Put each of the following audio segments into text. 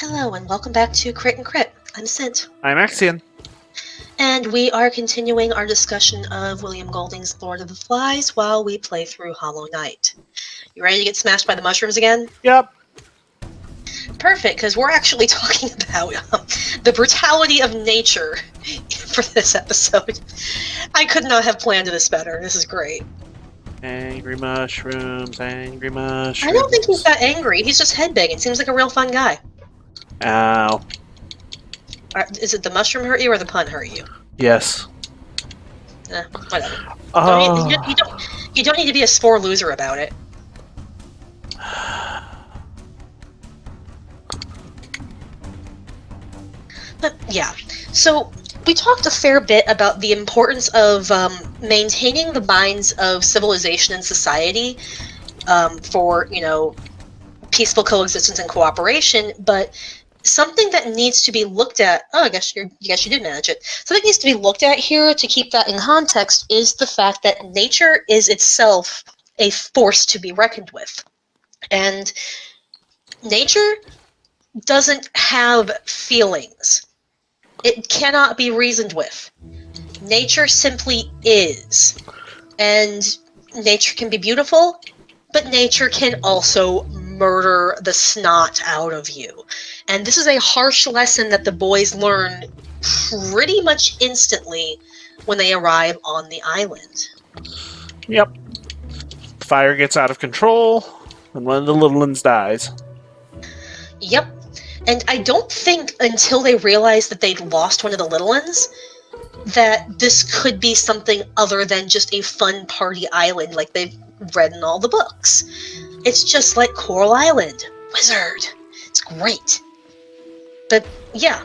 Hello and welcome back to Crit and Crit. I'm Scint. I'm Axion. And we are continuing our discussion of William Golding's Lord of the Flies while we play through Hollow Knight. You ready to get smashed by the mushrooms again? Yep. Perfect, because we're actually talking about the brutality of nature for this episode. I could not have planned this better. This is great. Angry mushrooms, angry mushrooms. I don't think he's that angry. He's just headbanging. Seems like a real fun guy. Ow. Is it the mushroom hurt you or the pun hurt you? Yes. Whatever. Oh. You don't need to be a sore loser about it. But yeah, so we talked a fair bit about the importance of maintaining the minds of civilization and society for, peaceful coexistence and cooperation, but something that needs to be looked at, I guess you did manage it. Something that needs to be looked at here to keep that in context is the fact that nature is itself a force to be reckoned with. And nature doesn't have feelings. It cannot be reasoned with. Nature simply is. And nature can be beautiful, but nature can also murder the snot out of you. And this is a harsh lesson that the boys learn pretty much instantly when they arrive on the island. Yep. Fire gets out of control, and one of the little ones dies. Yep. And I don't think until they realized that they'd lost one of the little ones that this could be something other than just a fun party island like they've read in all the books. It's just like Coral Island. Wizard. It's great. But yeah.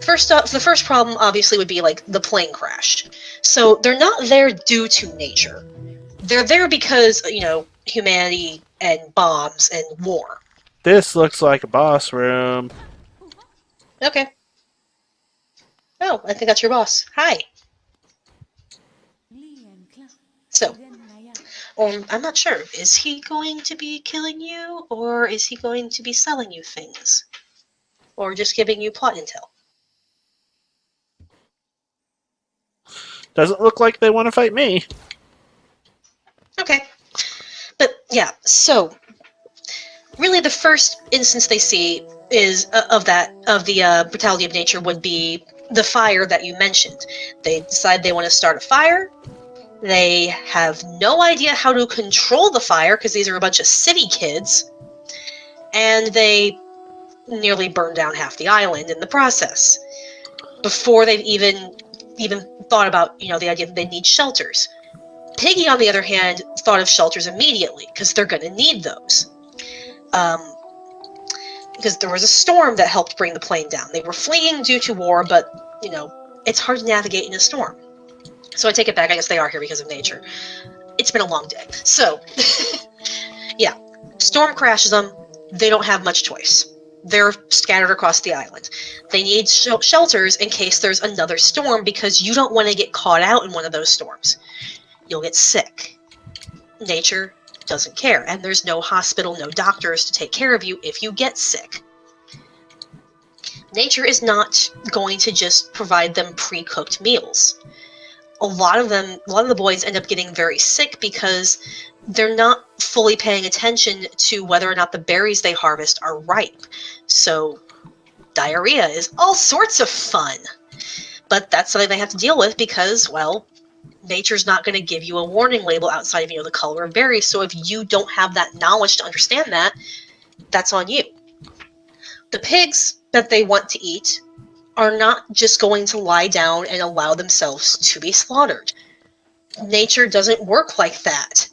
First off, the first problem obviously would be like the plane crash. So they're not there due to nature. They're there because, humanity and bombs and war. This looks like a boss room. Okay. Oh, I think that's your boss. Hi. So, I'm not sure. Is he going to be killing you, or is he going to be selling you things? Or just giving you plot intel? Doesn't look like they want to fight me. Okay. But, yeah, so really the first instance they see is of the brutality of nature would be the fire that you mentioned. They decide they want to start a fire. They have no idea how to control the fire because these are a bunch of city kids, and they nearly burn down half the island in the process before they've even thought about the idea that they need shelters. Piggy, on the other hand, thought of shelters immediately because they're going to need those. Because there was a storm that helped bring the plane down. They were fleeing due to war, but, it's hard to navigate in a storm. So I take it back, I guess they are here because of nature. It's been a long day. So, yeah. Storm crashes them. They don't have much choice. They're scattered across the island. They need shelters in case there's another storm because you don't want to get caught out in one of those storms. You'll get sick. Nature doesn't care, and there's no hospital, no doctors to take care of you if you get sick. Nature is not going to just provide them pre-cooked meals. A lot of the boys end up getting very sick because they're not fully paying attention to whether or not the berries they harvest are ripe. So diarrhea is all sorts of fun. But that's something they have to deal with because, well, nature's not going to give you a warning label outside of, the color of berries. So if you don't have that knowledge to understand that, that's on you. The pigs that they want to eat are not just going to lie down and allow themselves to be slaughtered. Nature doesn't work like that.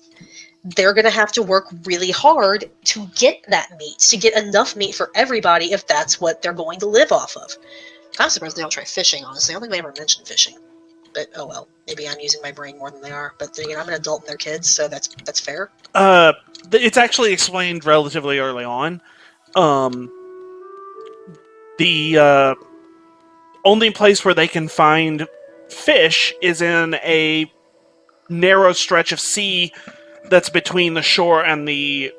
They're going to have to work really hard to get that meat, to get enough meat for everybody if that's what they're going to live off of. I'm surprised they don't try fishing, honestly. I don't think they ever mentioned fishing. But, oh well. Maybe I'm using my brain more than they are. But then again, I'm an adult and they're kids, so that's fair. It's actually explained relatively early on. The only place where they can find fish is in a narrow stretch of sea that's between the shore and the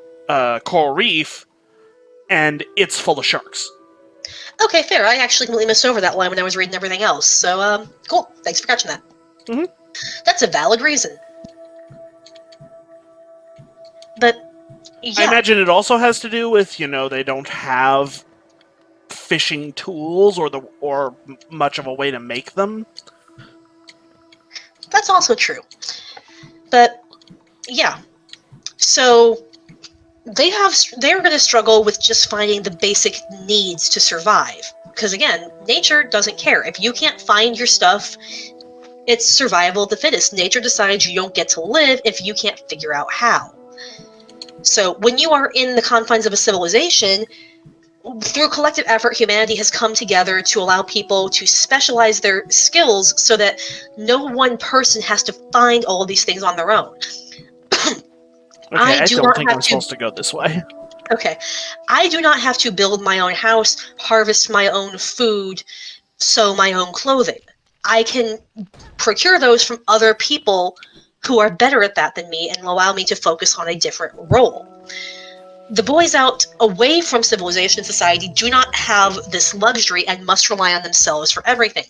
coral reef, and it's full of sharks. Okay, fair. I actually completely missed over that line when I was reading everything else. So, cool. Thanks for catching that. Mhm. That's a valid reason. But, I yeah, imagine it also has to do with, they don't have fishing tools or much of a way to make them. that's also true. But, yeah. So, they're going to struggle with just finding the basic needs to survive. Because, again, nature doesn't care. If you can't find your stuff, it's survival of the fittest. Nature decides you don't get to live if you can't figure out how. So when you are in the confines of a civilization, through collective effort, humanity has come together to allow people to specialize their skills so that no one person has to find all of these things on their own. Okay, I do don't not think have I'm to. supposed to go this way. Okay, I do not have to build my own house, harvest my own food, sew my own clothing. I can procure those from other people who are better at that than me and allow me to focus on a different role. The boys out away from civilization and society do not have this luxury and must rely on themselves for everything.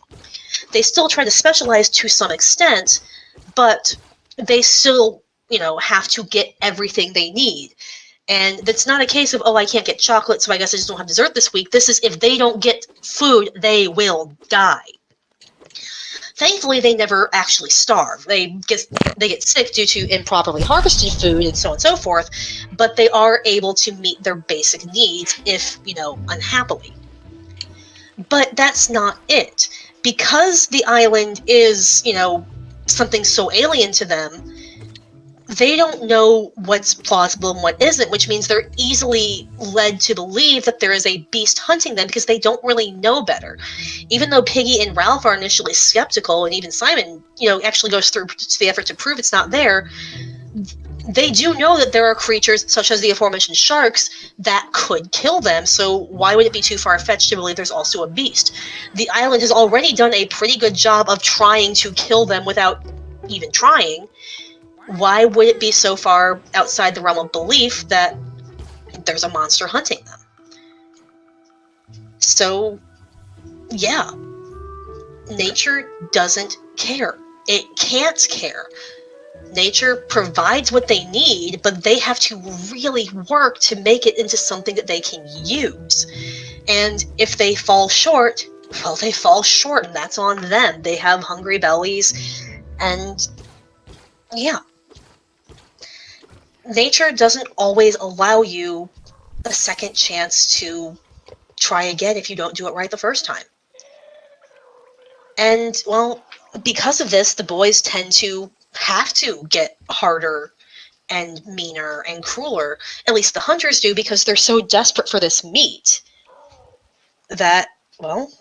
They still try to specialize to some extent, but they still, have to get everything they need. And it's not a case of, oh, I can't get chocolate, so I guess I just don't have dessert this week. This is if they don't get food, they will die. Thankfully, they never actually starve. They get sick due to improperly harvested food and so on and so forth, but they are able to meet their basic needs if, unhappily. But that's not it. Because the island is, something so alien to them, they don't know what's plausible and what isn't, which means they're easily led to believe that there is a beast hunting them because they don't really know better. Even though Piggy and Ralph are initially skeptical, and even Simon, actually goes through the effort to prove it's not there, they do know that there are creatures, such as the aforementioned sharks, that could kill them, so why would it be too far-fetched to believe there's also a beast? The island has already done a pretty good job of trying to kill them without even trying. Why would it be so far outside the realm of belief that there's a monster hunting them? So, yeah, nature doesn't care. It can't care. Nature provides what they need, but they have to really work to make it into something that they can use. And if they fall short, well, they fall short, and that's on them. They have hungry bellies, and yeah. Nature doesn't always allow you a second chance to try again if you don't do it right the first time. And, well, because of this, the boys tend to have to get harder and meaner and crueler. At least the hunters do, because they're so desperate for this meat that, well,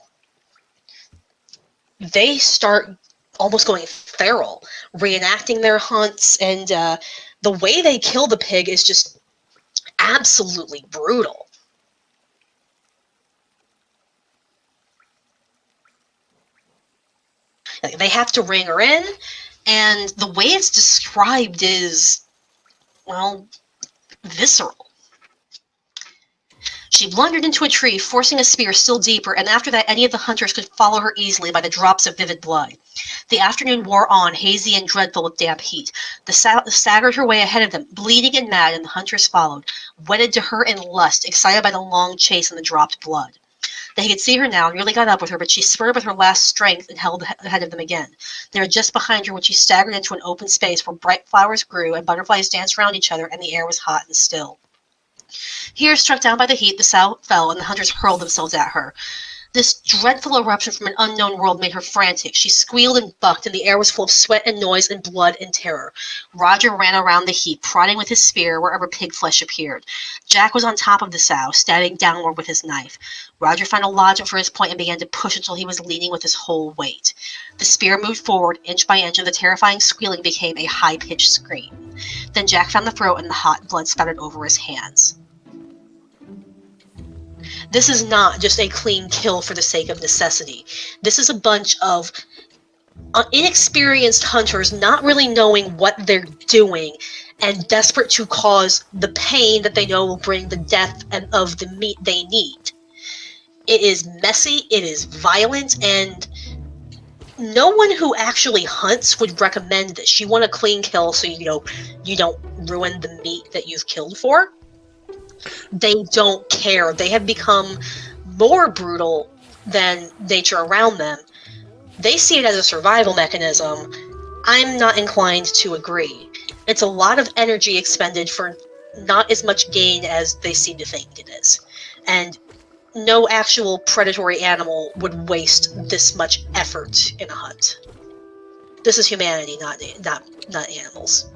they start almost going feral, reenacting their hunts, and the way they kill the pig is just absolutely brutal. Like, they have to ring her in, and the way it's described is, well, visceral. She blundered into a tree, forcing a spear still deeper, and after that any of the hunters could follow her easily by the drops of vivid blood. The afternoon wore on, hazy and dreadful with damp heat. The staggered her way ahead of them, bleeding and mad, and the hunters followed, wedded to her in lust, excited by the long chase and the dropped blood. They could see her now, nearly got up with her, but she spurred with her last strength and held ahead of them again. They were just behind her when she staggered into an open space where bright flowers grew and butterflies danced around each other, and the air was hot and still. Here, struck down by the heat, the sow fell, and the hunters hurled themselves at her. This dreadful eruption from an unknown world made her frantic. She squealed and bucked, and the air was full of sweat and noise and blood and terror. Roger ran around the heap, prodding with his spear wherever pig flesh appeared. Jack was on top of the sow, stabbing downward with his knife. Roger found a lodgment for his point and began to push until he was leaning with his whole weight. The spear moved forward, inch by inch, and the terrifying squealing became a high-pitched scream. Then Jack found the throat, and the hot blood spouted over his hands. This is not just a clean kill for the sake of necessity. This is a bunch of inexperienced hunters not really knowing what they're doing and desperate to cause the pain that they know will bring the death of the meat they need. It is messy, it is violent, and no one who actually hunts would recommend this. You want a clean kill so you don't ruin the meat that you've killed for. They don't care. They have become more brutal than nature around them. They see it as a survival mechanism. I'm not inclined to agree. It's a lot of energy expended for not as much gain as they seem to think it is. And no actual predatory animal would waste this much effort in a hunt. This is humanity, not animals.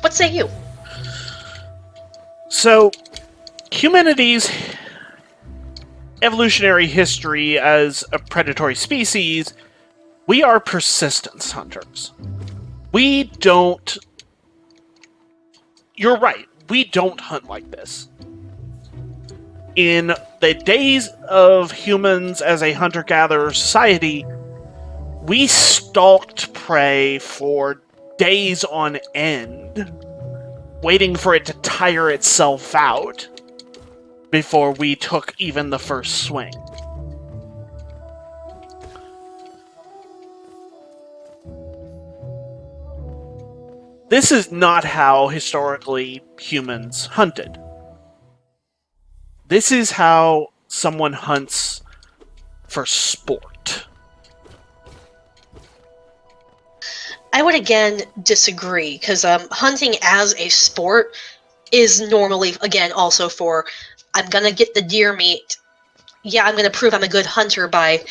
What say you? So, humanity's evolutionary history as a predatory species, we are persistence hunters. We don't... You're right, we don't hunt like this. In the days of humans as a hunter-gatherer society, we stalked prey for days on end, waiting for it to tire itself out before we took even the first swing. This is not how historically humans hunted. This is how someone hunts for sport. I would again disagree, because hunting as a sport is normally, again, also for, I'm going to get the deer meat. Yeah, I'm going to prove I'm a good hunter by,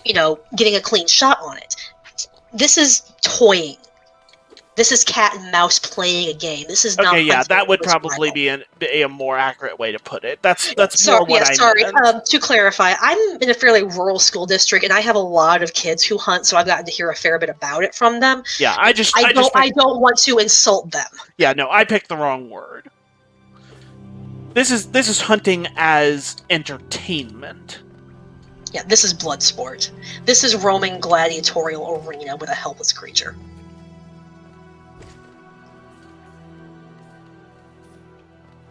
getting a clean shot on it. This is toying. This is cat and mouse playing a game. This is not. Okay, yeah, hunting that would for probably survival. be a more accurate way to put it. That's more what I Sorry. meant. To clarify, I'm in a fairly rural school district, and I have a lot of kids who hunt, so I've gotten to hear a fair bit about it from them. Yeah, I don't want to insult them. Yeah, no, I picked the wrong word. This is hunting as entertainment. Yeah, this is blood sport. This is roaming gladiatorial arena with a helpless creature.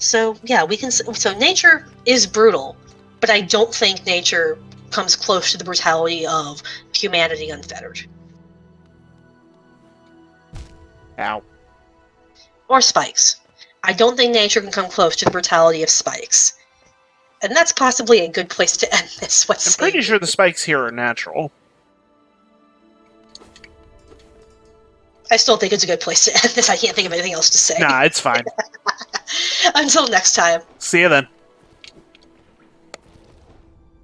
So yeah, so nature is brutal, but I don't think nature comes close to the brutality of humanity unfettered. Ow. Or spikes. I don't think nature can come close to the brutality of spikes. And that's possibly a good place to end this. I'm pretty sure the spikes here are natural. I still think it's a good place to end this. I can't think of anything else to say. Nah, it's fine. Until next time. See you then.